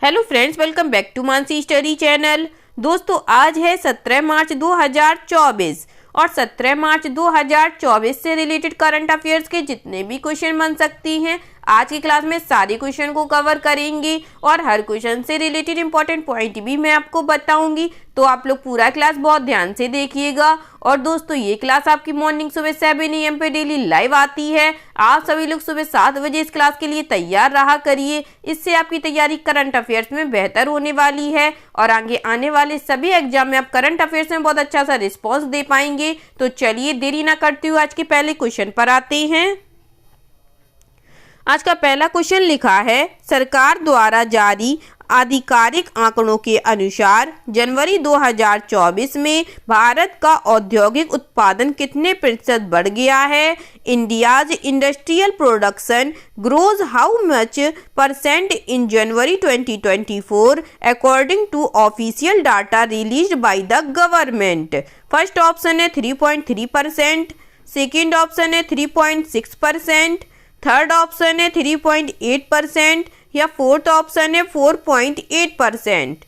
Hello friends, welcome back to Mansi study channel. दोस्तों, आज है 17 मार्च 2024 और 17 मार्च 2024 से रिलेटेड करंट अफेयर्स के जितने भी क्वेश्चन बन सकती हैं आज की क्लास में सारे क्वेश्चन को कवर करेंगे और हर क्वेश्चन से रिलेटेड इंपॉर्टेंट पॉइंट भी मैं आपको बताऊंगी। तो आप लोग पूरा क्लास बहुत ध्यान से देखिएगा। और दोस्तों, ये क्लास आपकी मॉर्निंग सुबह 7 AM पे डेली लाइव आती है। आप सभी लोग सुबह 7 बजे इस क्लास के लिए तैयार रहा करिए। इससे आपकी तैयारी करंट अफेयर्स में बेहतर होने वाली है और आगे आने वाले सभी एग्जाम में आप करंट अफेयर्स में बहुत अच्छा सा रिस्पॉन्स दे पाएंगे। तो चलिए देरी ना करते हुए आज के पहले क्वेश्चन पर आते हैं। आज का पहला क्वेश्चन लिखा है, सरकार द्वारा जारी आधिकारिक आंकड़ों के अनुसार जनवरी 2024 में भारत का औद्योगिक उत्पादन कितने प्रतिशत बढ़ गया है? India's industrial production grows how much percent in January 2024 according to official data released by the government. First option है 3.3%, सेकेंड ऑप्शन है 3.6%, थर्ड ऑप्शन है 3.8% या फोर्थ ऑप्शन है 4.8%।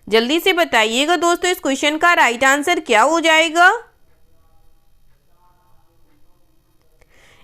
जल्दी से बताइएगा दोस्तों, इस क्वेश्चन का राइट आंसर क्या हो जाएगा?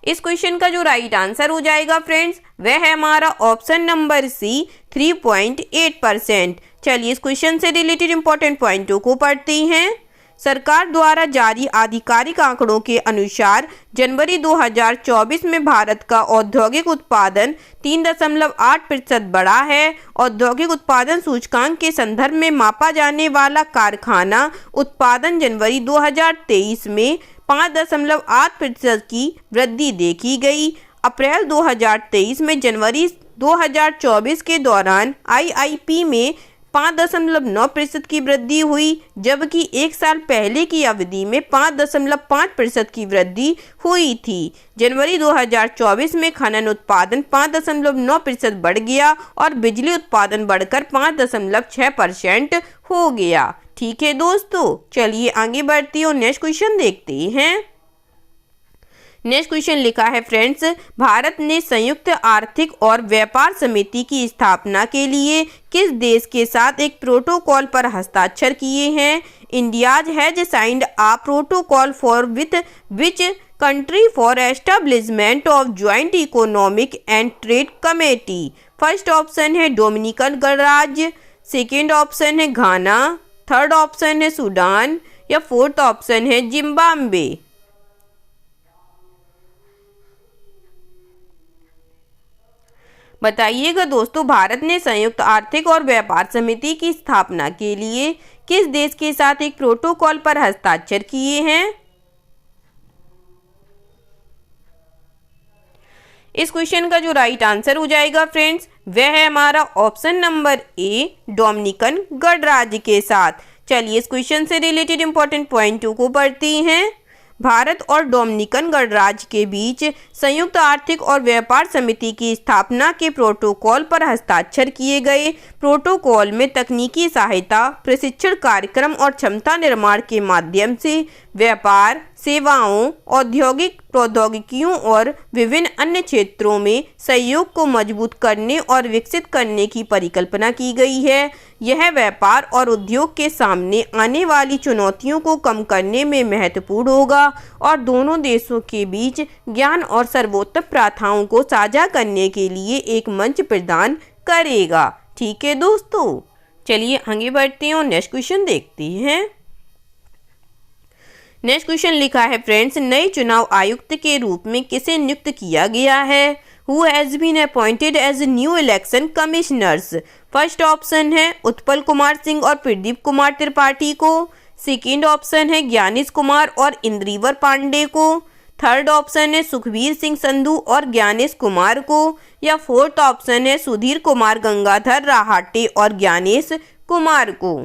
इस क्वेश्चन का जो राइट आंसर हो जाएगा फ्रेंड्स, वह है हमारा ऑप्शन नंबर सी 3.8%। चलिए इस क्वेश्चन से रिलेटेड इंपॉर्टेंट पॉइंटों को पढ़ते हैं। सरकार द्वारा जारी आधिकारिक आंकड़ों के अनुसार जनवरी 2024 में भारत का औद्योगिक उत्पादन 3.8% बढ़ा है। औद्योगिक उत्पादन सूचकांक के संदर्भ में मापा जाने वाला कारखाना उत्पादन जनवरी 2023 में 5.8% की वृद्धि देखी गई। अप्रैल 2023 में जनवरी 2024 के दौरान आईआईपी में 5.9% की वृद्धि हुई, जबकि एक साल पहले की अवधि में 5.5% की वृद्धि हुई थी। जनवरी 2024 में खनन उत्पादन 5.9% बढ़ गया और बिजली उत्पादन बढ़कर 5.6% हो गया। ठीक है दोस्तों, चलिए आगे बढ़ते हैं और नेक्स्ट क्वेश्चन देखते हैं। नेक्स्ट क्वेश्चन लिखा है फ्रेंड्स, भारत ने संयुक्त आर्थिक और व्यापार समिति की स्थापना के लिए किस देश के साथ एक प्रोटोकॉल पर हस्ताक्षर किए हैं? India's has signed a protocol for with which country for establishment of joint economic and trade committee. First option है डोमिनिकन गणराज्य, सेकेंड ऑप्शन है घाना, थर्ड ऑप्शन है सूडान या फोर्थ ऑप्शन है जिम्बाब्वे। बताइएगा दोस्तों, भारत ने संयुक्त आर्थिक और व्यापार समिति की स्थापना के लिए किस देश के साथ एक प्रोटोकॉल पर हस्ताक्षर किए हैं? इस क्वेश्चन का जो राइट आंसर हो जाएगा फ्रेंड्स, वह है हमारा ऑप्शन नंबर ए डोमिनिकन गणराज्य के साथ। चलिए इस क्वेश्चन से रिलेटेड इंपॉर्टेंट पॉइंटों को पढ़ते हैं। भारत और डोमिनिकन गणराज्य के बीच संयुक्त आर्थिक और व्यापार समिति की स्थापना के प्रोटोकॉल पर हस्ताक्षर किए गए। प्रोटोकॉल में तकनीकी सहायता, प्रशिक्षण कार्यक्रम और क्षमता निर्माण के माध्यम से व्यापार, सेवाओं, औद्योगिक प्रौद्योगिकियों और विभिन्न अन्य क्षेत्रों में सहयोग को मजबूत करने और विकसित करने की परिकल्पना की गई है। यह व्यापार और उद्योग के सामने आने वाली चुनौतियों को कम करने में महत्वपूर्ण होगा और दोनों देशों के बीच ज्ञान और सर्वोत्तम प्रथाओं को साझा करने के लिए एक मंच प्रदान करेगा। ठीक है दोस्तों, चलिए आगे बढ़ते हैं और नेक्स्ट क्वेश्चन देखते हैं। नेक्स्ट क्वेश्चन लिखा है फ्रेंड्स, नए चुनाव आयुक्त के रूप में किसे नियुक्त किया गया है? Who has been appointed as new election commissioners. First option है उत्पल कुमार सिंह और प्रदीप कुमार त्रिपाठी को, सेकेंड ऑप्शन है ज्ञानेश कुमार और इंद्रिवर पांडे को, थर्ड ऑप्शन है सुखबीर सिंह संधू और ज्ञानेश कुमार को या फोर्थ ऑप्शन है सुधीर कुमार गंगाधर राहाटे और ज्ञानेश कुमार को।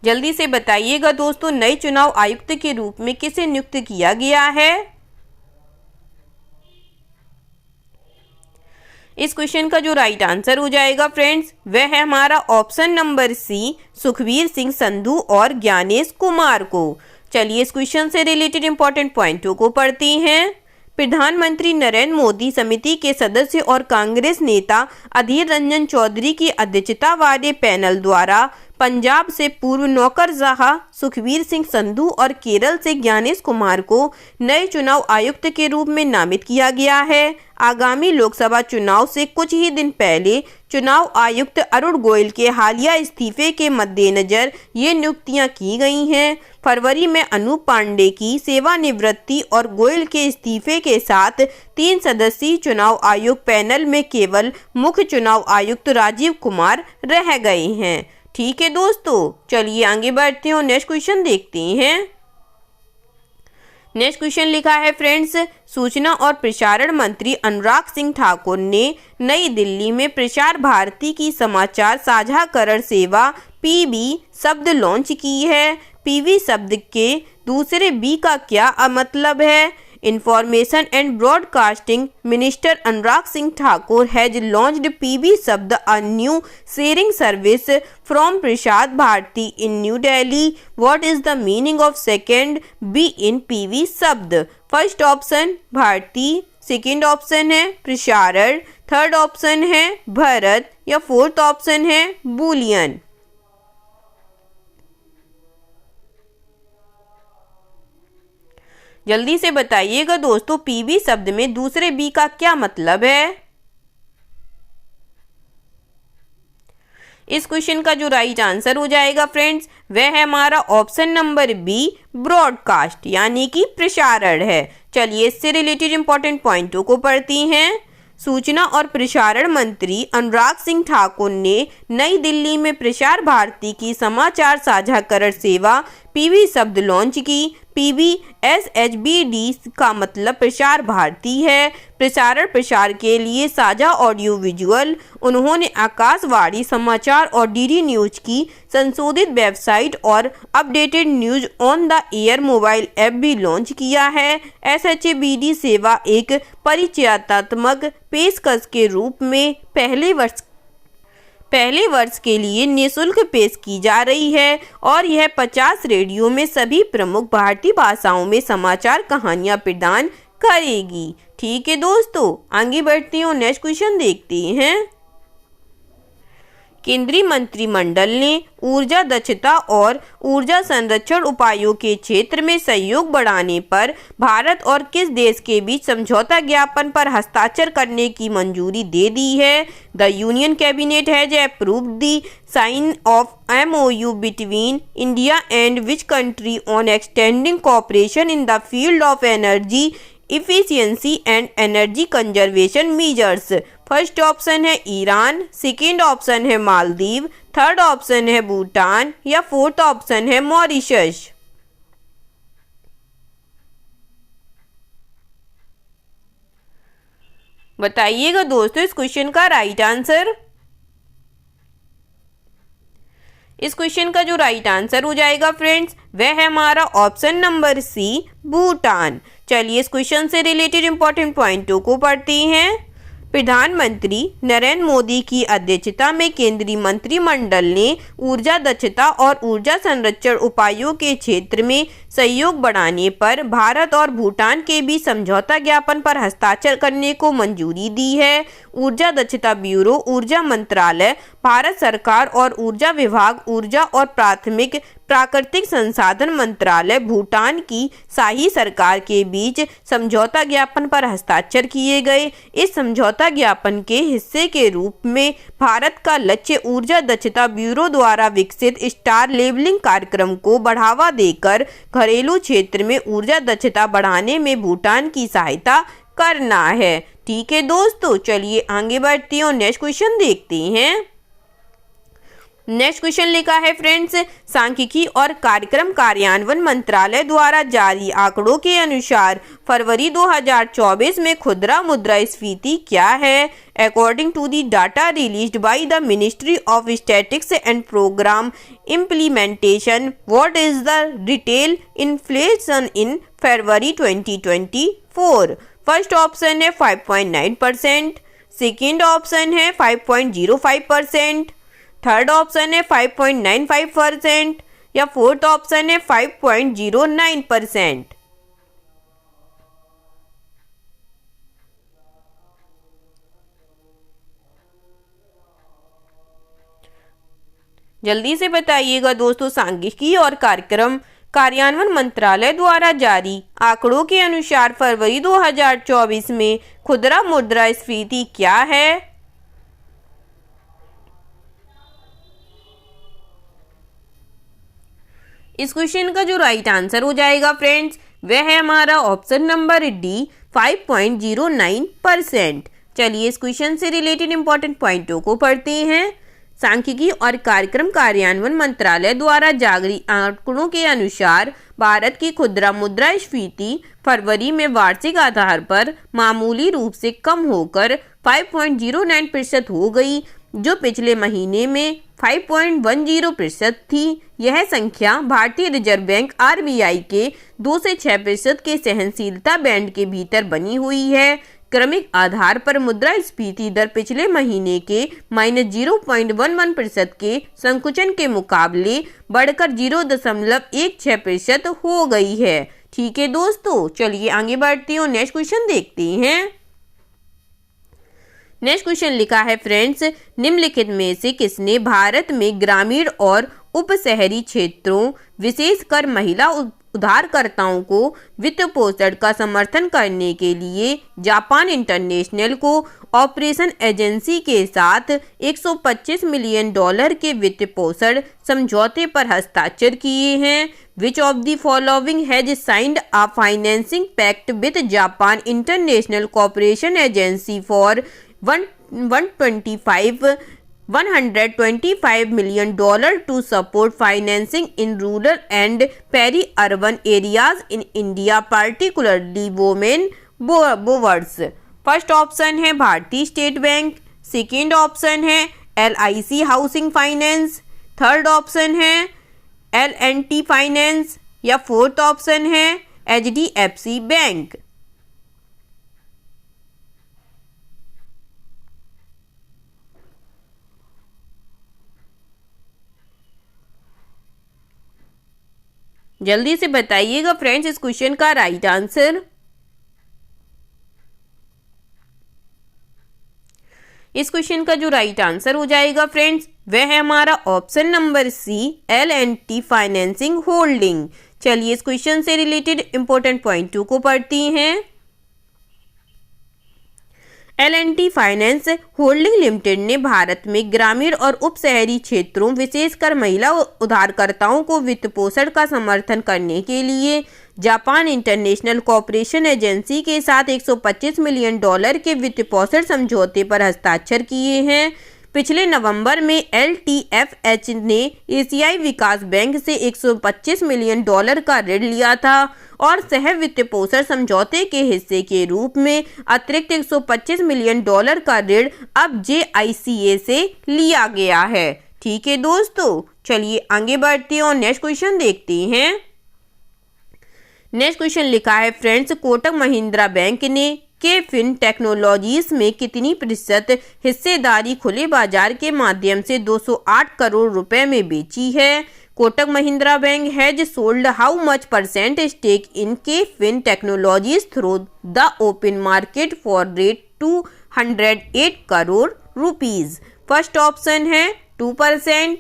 जल्दी से बताइएगा दोस्तों, नए चुनाव आयुक्त के रूप में किसे नियुक्त किया गया है? इस क्वेश्चन का जो राइट आंसर हो जाएगा फ्रेंड्स वह है हमारा option number C, Sukhbir Singh Sandhu और ज्ञानेश कुमार को। चलिए इस क्वेश्चन से रिलेटेड इंपॉर्टेंट पॉइंटों को पढ़ते हैं। प्रधानमंत्री नरेंद्र मोदी समिति के सदस्य और कांग्रेस नेता अधीर रंजन चौधरी की अध्यक्षता वाले पैनल द्वारा पंजाब से पूर्व नौकरशाह सुखबीर सिंह संधू और केरल से ज्ञानेश कुमार को नए चुनाव आयुक्त के रूप में नामित किया गया है। आगामी लोकसभा चुनाव से कुछ ही दिन पहले चुनाव आयुक्त अरुण गोयल के हालिया इस्तीफे के मद्देनजर ये नियुक्तियां की गई हैं। फरवरी में अनूप पांडे की सेवानिवृत्ति और गोयल के इस्तीफे के साथ 3 सदस्यीय चुनाव आयोग पैनल में केवल मुख्य चुनाव आयुक्त राजीव कुमार रह गए हैं। ठीक है दोस्तों, चलिए आगे बढ़ते हैं और नेक्स्ट क्वेश्चन देखते हैं। नेक्स्ट क्वेश्चन लिखा है फ्रेंड्स, सूचना और प्रसारण मंत्री अनुराग सिंह ठाकुर ने नई दिल्ली में प्रसार भारती की समाचार साझाकरण सेवा पीबी शब्द लॉन्च की है। पीबी शब्द के दूसरे बी का क्या मतलब है? Information and broadcasting minister Anurag Singh Thakur has launched PB Shabd, a new sharing service from Prasar Bharati in New Delhi. What is the meaning of second B in PB Shabd? First option Bharati, second option है प्रसारण, थर्ड ऑप्शन है भारत या फोर्थ ऑप्शन है Boolean. जल्दी से बताइएगा दोस्तों, PB शब्द में दूसरे बी का क्या मतलब है? इस क्वेश्चन का जो राइट आंसर हो जाएगा फ्रेंड्स वह है हमारा ऑप्शन नंबर बी, ब्रॉडकास्ट यानी कि प्रसारण है। चलिए इससे रिलेटेड इंपॉर्टेंट पॉइंटों को पढ़ती हैं। सूचना और प्रसारण मंत्री अनुराग सिंह ठाकुर ने नई दिल्ली में प्रसार भारती की समाचार साझाकरण सेवा पीबी शब्द लॉन्च की। PBSHBD का मतलब प्रसार भारती है। प्रसारण प्रसार के लिए साझा ऑडियो विजुअल। उन्होंने आकाशवाणी समाचार और डीडी न्यूज की संशोधित वेबसाइट और updated news on the air mobile app भी लॉन्च किया है। SHBD सेवा एक परिचयात्मक पेशकश के रूप में पहले वर्ष के लिए निःशुल्क पेश की जा रही है और यह 50 रेडियो में सभी प्रमुख भारतीय भाषाओं में समाचार कहानियां प्रदान करेगी। ठीक है दोस्तों, आगे बढ़ते हैं और नेक्स्ट क्वेश्चन देखते हैं। केंद्रीय मंत्रिमंडल ने ऊर्जा दक्षता और ऊर्जा संरक्षण उपायों के क्षेत्र में सहयोग बढ़ाने पर भारत और किस देश के बीच समझौता ज्ञापन पर हस्ताक्षर करने की मंजूरी दे दी है? The union cabinet has approved the sign of MOU between India and which country on extending cooperation in the field of energy efficiency and energy conservation measures. First option है ईरान, सेकेंड ऑप्शन है Maldives, third option है भूटान या fourth option है Mauritius. बताइएगा दोस्तों इस question का right answer. इस क्वेश्चन का जो राइट आंसर हो जाएगा फ्रेंड्स वह है हमारा ऑप्शन नंबर सी, भूटान। चलिए इस क्वेश्चन से रिलेटेड इंपॉर्टेंट पॉइंटों को पढ़ते हैं। प्रधानमंत्री नरेंद्र मोदी की अध्यक्षता में केंद्रीय मंत्रिमंडल ने ऊर्जा दक्षता और ऊर्जा संरक्षण उपायों के क्षेत्र में सहयोग बढ़ाने पर भारत और भूटान के बीच समझौता ज्ञापन पर हस्ताक्षर करने को मंजूरी दी है। ऊर्जा दक्षता ब्यूरो, ऊर्जा मंत्रालय, भारत सरकार और ऊर्जा विभाग, ऊर्जा और प्राकृतिक संसाधन मंत्रालय, भूटान की शाही सरकार के बीच समझौता ज्ञापन पर हस्ताक्षर किए गए। इस समझौता ज्ञापन के हिस्से के रूप में भारत का लक्ष्य ऊर्जा दक्षता ब्यूरो द्वारा विकसित स्टार लेबलिंग कार्यक्रम को बढ़ावा देकर घरेलू क्षेत्र में ऊर्जा दक्षता बढ़ाने में भूटान की सहायता करना है। ठीक है दोस्तों, चलिए आगे बढ़ते हैं और नेक्स्ट क्वेश्चन देखते हैं। नेक्स्ट क्वेश्चन लिखा है फ्रेंड्स, सांख्यिकी और कार्यक्रम कार्यान्वयन मंत्रालय द्वारा जारी आंकड़ों के अनुसार फरवरी 2024 में खुदरा मुद्रास्फीति क्या है? According to the data released by the ministry of statistics and programme implementation, what is the retail inflation in February 2024? First option है 5.9%, सेकेंड ऑप्शन है 5.05%, थर्ड ऑप्शन है 5.95% या फोर्थ ऑप्शन है 5.09%। जल्दी से बताइएगा दोस्तों। सांख्यिकी और कार्यक्रम कार्यान्वयन मंत्रालय द्वारा जारी आंकड़ों के अनुसार फरवरी 2024 में खुदरा मुद्रास्फीति क्या है? इस क्वेश्चन का जो राइट आंसर हो जाएगा फ्रेंड्स, वह है हमारा ऑप्शन नंबर डी 5.09%। चलिए इस क्वेश्चन से रिलेटेड इंपॉर्टेंट पॉइंटों को पढ़ते हैं। सांख्यिकी और कार्यक्रम कार्यान्वयन मंत्रालय द्वारा जारी आंकड़ों के अनुसार भारत की खुदरा मुद्रास्फीति फरवरी में वार्षिक आधार पर मामूली रूप से कम होकर 5.09% हो गई, जो पिछले महीने में 5.10% थी। यह संख्या भारतीय रिजर्व बैंक RBI के 2 से 6% के सहनशीलता बैंड के भीतर बनी हुई है। क्रमिक आधार पर मुद्रास्फीति दर पिछले महीने के -0.11% के संकुचन के मुकाबले बढ़कर 0.16% हो गई है। ठीक है दोस्तों, चलिए आगे बढ़ते हैं और नेक्स्ट क्वेश्चन देखते हैं। नेक्स्ट क्वेश्चन लिखा है फ्रेंड्स, निम्नलिखित में से किसने भारत में ग्रामीण और उप शहरी क्षेत्रों विशेषकर महिला उधारकर्ताओं को वित्त पोषण का समर्थन करने के लिए जापान इंटरनेशनल को ऑपरेशन एजेंसी के साथ $125 मिलियन के वित्त पोषण समझौते पर हस्ताक्षर किए हैं? Which of the following has signed a financing pact with Japan International Cooperation Agency for $125 million to support financing in rural and peri-urban areas in India, particularly women borrowers? First option है भारतीय state bank, second option है LIC housing finance, third option है L&T finance या fourth option है HDFC bank. जल्दी से बताइएगा friends इस क्वेश्चन का राइट आंसर। इस क्वेश्चन का जो राइट आंसर हो जाएगा फ्रेंड्स, वह है हमारा option number C L&T financing holding. चलिए इस क्वेश्चन से रिलेटेड इंपॉर्टेंट पॉइंट 2 को पढ़ती हैं। L&T फाइनेंस होल्डिंग लिमिटेड ने भारत में ग्रामीण और उप शहरी क्षेत्रों विशेषकर महिला उधारकर्ताओं को वित्त पोषण का समर्थन करने के लिए जापान इंटरनेशनल कोऑपरेशन एजेंसी के साथ $125 मिलियन के वित्त पोषण समझौते पर हस्ताक्षर किए हैं। पिछले नवंबर में LTFH ने एशियाई विकास बैंक से $125 मिलियन का ऋण लिया था और सह वित्त पोषण समझौते के हिस्से के रूप में अतिरिक्त $125 मिलियन का ऋण अब JICA से लिया गया है। ठीक है दोस्तों, चलिए आगे बढ़ते हैं और नेक्स्ट क्वेश्चन देखते हैं। नेक्स्ट क्वेश्चन लिखा है फ्रेंड्स, कोटक महिंद्रा बैंक ने केफिन टेक्नोलॉजीज में कितनी प्रतिशत हिस्सेदारी खुले बाजार के माध्यम से 208 करोड़ रुपए में बेची है? Kotak Mahindra bank has sold how much percent stake in KFin technologies through the open market for rate 208 crore rupees. First option है 2%,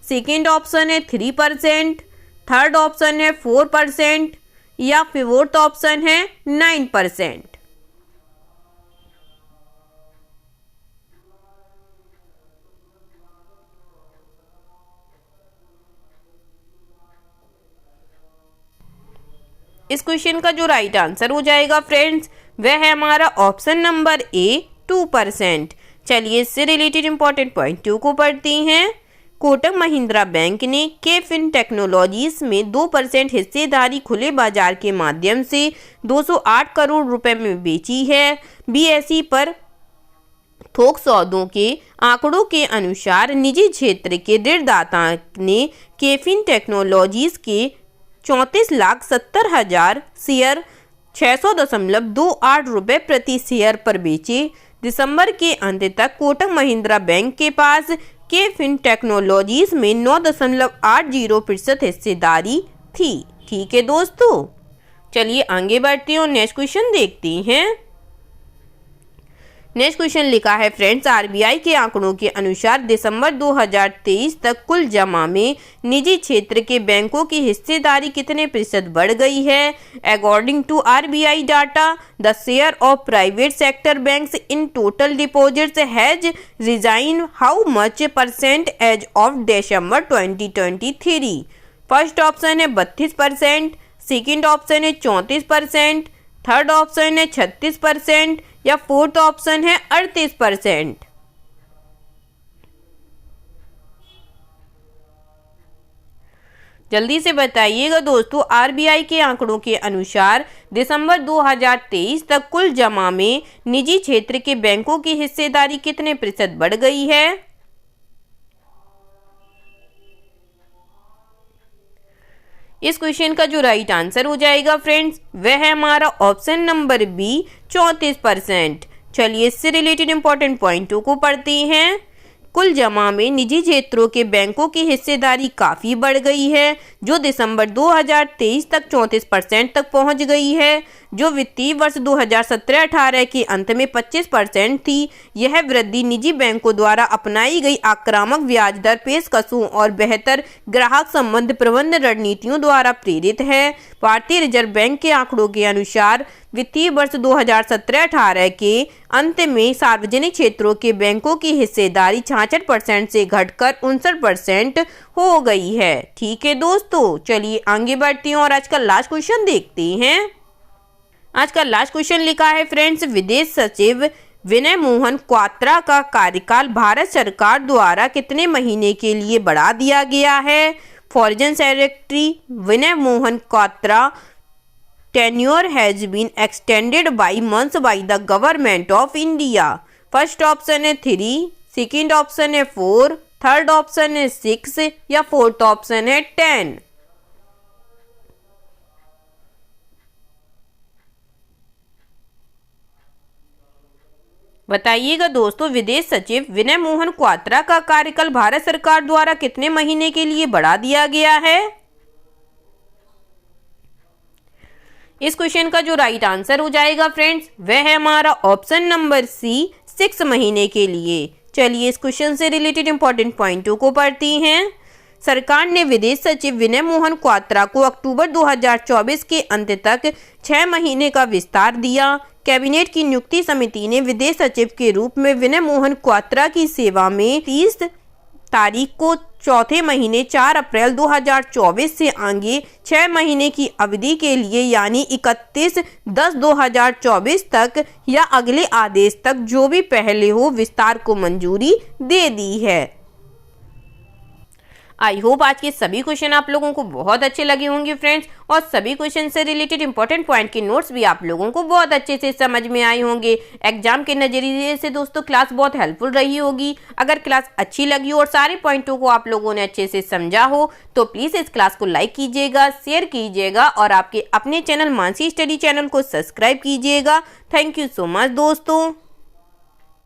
सेकेंड ऑप्शन है 3%, थर्ड ऑप्शन है 4% या फोर्थ ऑप्शन है 9%। इस क्वेश्चन का जो राइट आंसर हो जाएगा फ्रेंड्स, वह है हमारा ऑप्शन नंबर ए 2%। चलिए इससे रिलेटेड इंपॉर्टेंट पॉइंट 2 को पढ़ते हैं। कोटक महिंद्रा बैंक ने केफिन टेक्नोलॉजीज में 2% हिस्सेदारी खुले बाजार के माध्यम से 208 करोड़ रुपए में बेची है। BSE पर थोक सौदों के आंकड़ों के अनुसार निजी क्षेत्र के ऋणदाता ने केफिन टेक्नोलॉजीज के 34,70,000 शेयर 600.28 रुपये प्रति शेयर पर बेचे, दिसंबर के अंत तक कोटक महिंद्रा बैंक के पास के-फिन टेक्नोलॉजीज में 9.80% हिस्सेदारी थी। ठीक है दोस्तों, चलिए आगे बढ़ते हैं और नेक्स्ट क्वेश्चन देखते हैं। नेक्स्ट क्वेश्चन लिखा है फ्रेंड्स, आरबीआई के आंकड़ों के अनुसार दिसंबर 2023 तक कुल जमा में निजी क्षेत्र के बैंकों की हिस्सेदारी कितने प्रतिशत बढ़ गई है? According to RBI data, the share of private sector banks in total deposits has risen how much percent as of December 2023? First option है 32%, सेकेंड ऑप्शन है 34%, थर्ड ऑप्शन है 36% या फोर्थ ऑप्शन है 38%। जल्दी से बताइएगा दोस्तों। आरबीआई के आंकड़ों के अनुसार दिसंबर 2023 तक कुल जमा में निजी क्षेत्र के बैंकों की हिस्सेदारी कितने प्रतिशत बढ़ गई है? इस क्वेश्चन का जो राइट आंसर हो जाएगा फ्रेंड्स, वह है हमारा ऑप्शन नंबर बी 34%। चलिए इससे रिलेटेड इंपॉर्टेंट पॉइंटों को पढ़ते हैं। कुल जमा में निजी क्षेत्रों के बैंकों की हिस्सेदारी काफ़ी बढ़ गई है, जो दिसंबर 2023 तक 34% तक पहुंच गई है, जो वित्तीय वर्ष 2017-18 के अंत में 25% थी। यह वृद्धि निजी बैंकों द्वारा अपनाई गई आक्रामक ब्याज दर पेशकशों और बेहतर ग्राहक संबंध प्रबंधन रणनीतियों द्वारा प्रेरित है। भारतीय रिजर्व बैंक के आंकड़ों के अनुसार वित्तीय वर्ष 2017-18 के अंत में सार्वजनिक क्षेत्रों के बैंकों की हिस्सेदारी 66% से घटकर 59% हो गई है। ठीक है दोस्तों, चलिए आगे बढ़ते हैं और आज का लास्ट क्वेश्चन देखते हैं। आज का लास्ट क्वेश्चन लिखा है फ्रेंड्स, विदेश सचिव विनय मोहन क्वात्रा का कार्यकाल भारत सरकार द्वारा कितने महीने के लिए बढ़ा दिया गया है? Foreign secretary Vinay Mohan Kwatra tenure has been extended by months by the government of India. First option है 3, सेकेंड ऑप्शन है 4, थर्ड ऑप्शन है 6 या फोर्थ ऑप्शन है 10। बताइएगा दोस्तों, विदेश सचिव विनय मोहन क्वात्रा का कार्यकाल भारत सरकार द्वारा कितने महीने के लिए बढ़ा दिया गया है? इस क्वेश्चन का जो राइट आंसर हो जाएगा फ्रेंड्स, वह है हमारा ऑप्शन नंबर सी 6 महीने के लिए। चलिए इस क्वेश्चन से रिलेटेड इंपॉर्टेंट पॉइंटों को पढ़ती हैं। सरकार ने विदेश सचिव विनय मोहन क्वात्रा को अक्टूबर 2024 के अंत तक 6 महीने का विस्तार दिया। कैबिनेट की नियुक्ति समिति ने विदेश सचिव के रूप में विनय मोहन क्वात्रा की सेवा में 30 तारीख को चौथे महीने 4 अप्रैल 2024 से आगे 6 महीने की अवधि के लिए यानी 31/10/2024 तक या अगले आदेश तक जो भी पहले हो विस्तार को मंजूरी दे दी है। आई होप आज के सभी क्वेश्चन आप लोगों को बहुत अच्छे लगे होंगे फ्रेंड्स, और सभी क्वेश्चन से रिलेटेड इंपॉर्टेंट पॉइंट के नोट्स भी आप लोगों को बहुत अच्छे से समझ में आए होंगे। एग्जाम के नजरिए से दोस्तों क्लास बहुत हेल्पफुल रही होगी। अगर क्लास अच्छी लगी हो और सारे पॉइंटों को आप लोगों ने अच्छे से समझा हो तो प्लीज़ इस क्लास को लाइक कीजिएगा, शेयर कीजिएगा और आपके अपने चैनल मानसी स्टडी चैनल को सब्सक्राइब कीजिएगा। थैंक यू सो मच दोस्तों।